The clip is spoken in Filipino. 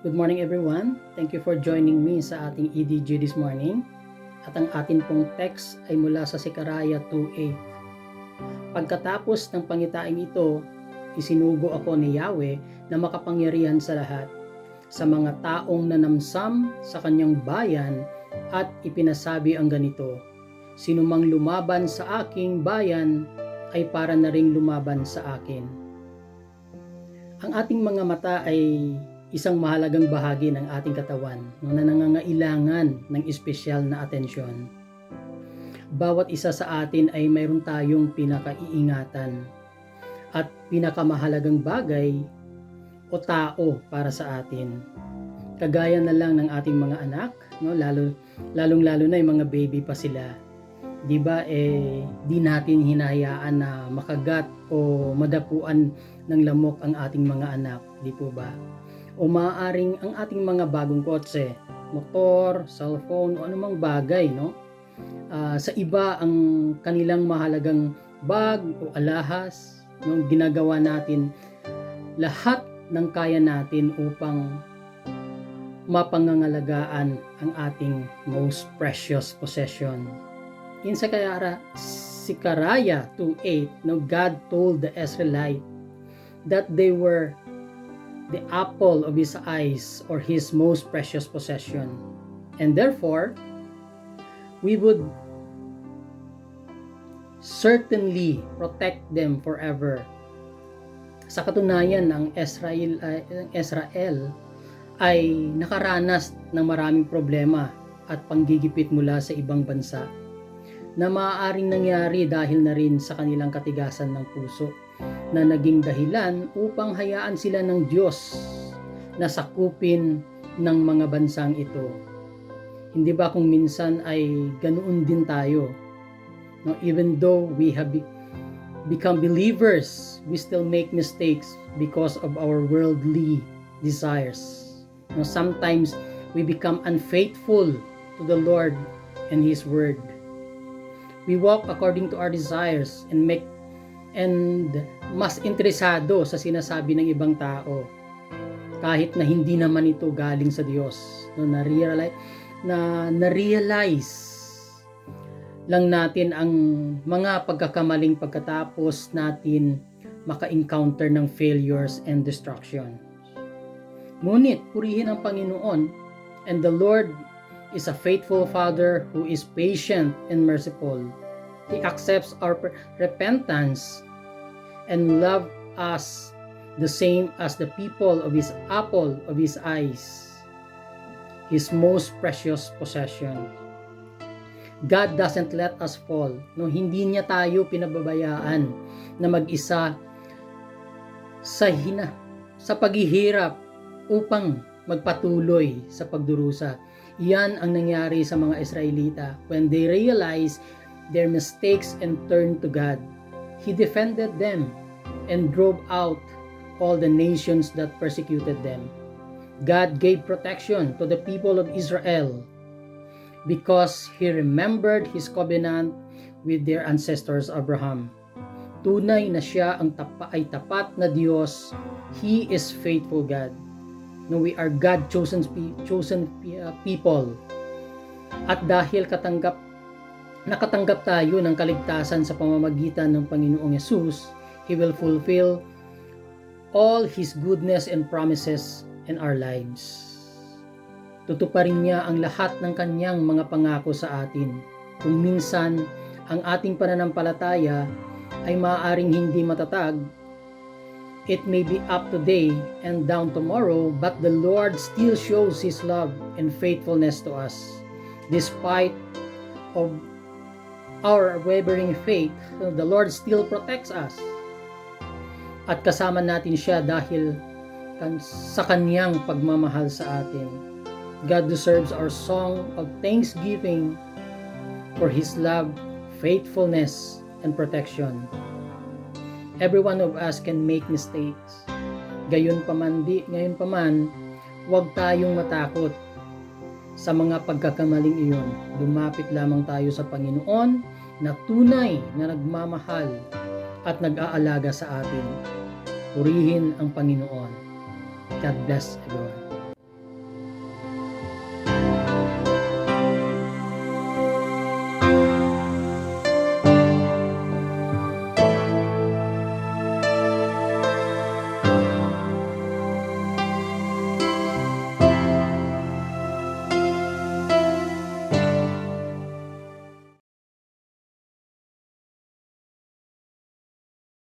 Good morning everyone. Thank you for joining me sa ating EDG this morning. At ang atin pong text ay mula sa Sekaraya 2:8. Pagkatapos ng pangitaing ito, isinugo ako ni Yahweh na makapangyarihan sa lahat, sa mga taong nanamsam sa kanyang bayan at ipinasabi ang ganito: sinumang lumaban sa aking bayan ay para na ring lumaban sa akin. Ang ating mga mata ay isang mahalagang bahagi ng ating katawan na nangangailangan ng espesyal na atensyon. Bawat isa sa atin ay mayroon tayong pinakaiingatan at pinakamahalagang bagay o tao para sa atin. Kagaya na lang ng ating mga anak, no? Lalong-lalo na yung mga baby pa sila. Di ba di natin hinahayaan na makagat o madapuan ng lamok ang ating mga anak, di po ba? O maaaring ang ating mga bagong kotse, motor, cellphone o anumang bagay, no? Sa iba ang kanilang mahalagang bag o alahas, no? Ginagawa natin lahat ng kaya natin upang mapangangalagaan ang ating most precious possession. In Sekaraya 2:8, no, God told the Israelites that they were the apple of his eyes, or his most precious possession, and therefore we would certainly protect them forever. Sa katunayan, ang Israel ay nakaranas ng maraming problema at panggigipit mula sa ibang bansa na maaaring nangyari dahil na rin sa kanilang katigasan ng puso, na naging dahilan upang hayaan sila ng Diyos na sakupin ng mga bansang ito. Hindi ba kung minsan ay ganoon din tayo? No, even though we have become believers, we still make mistakes because of our worldly desires. No, sometimes we become unfaithful to the Lord and His Word. We walk according to our desires and mas interesado sa sinasabi ng ibang tao kahit na hindi naman ito galing sa Diyos. No, na-realize lang natin ang mga pagkakamaling pagkatapos natin maka-encounter ng failures and destruction. Ngunit purihin ang Panginoon, and the Lord is a faithful Father who is patient and merciful. He accepts our repentance and love us the same as the people of His apple of His eyes, His most precious possession. God doesn't let us fall. No, hindi niya tayo pinababayaan na mag-isa sa paghihirap upang magpatuloy sa pagdurusa. Iyan ang nangyari sa mga Israelita when they realized their mistakes and turned to God. He defended them and drove out all the nations that persecuted them. God gave protection to the people of Israel because He remembered His covenant with their ancestors Abraham. Tunay na Siya ay tapat na Diyos. He is faithful God. No, we are God chosen people. At dahil nakatanggap tayo ng kaligtasan sa pamamagitan ng Panginoong Yesus, He will fulfill all His goodness and promises in our lives. Tutuparin niya ang lahat ng kanyang mga pangako sa atin. Kung minsan ang ating pananampalataya ay maaaring hindi matatag, it may be up today and down tomorrow, but the Lord still shows His love and faithfulness to us. Despite of our wavering faith, the Lord still protects us. At kasama natin Siya dahil sa Kanyang pagmamahal sa atin. God deserves our song of thanksgiving for His love, faithfulness, and protection. Every one of us can make mistakes. Ngayon pa man, huwag tayong matakot sa mga pagkakamaling iyon. Lumapit lamang tayo sa Panginoon na tunay na nagmamahal at nag-aalaga sa atin. Purihin ang Panginoon. God bless everyone.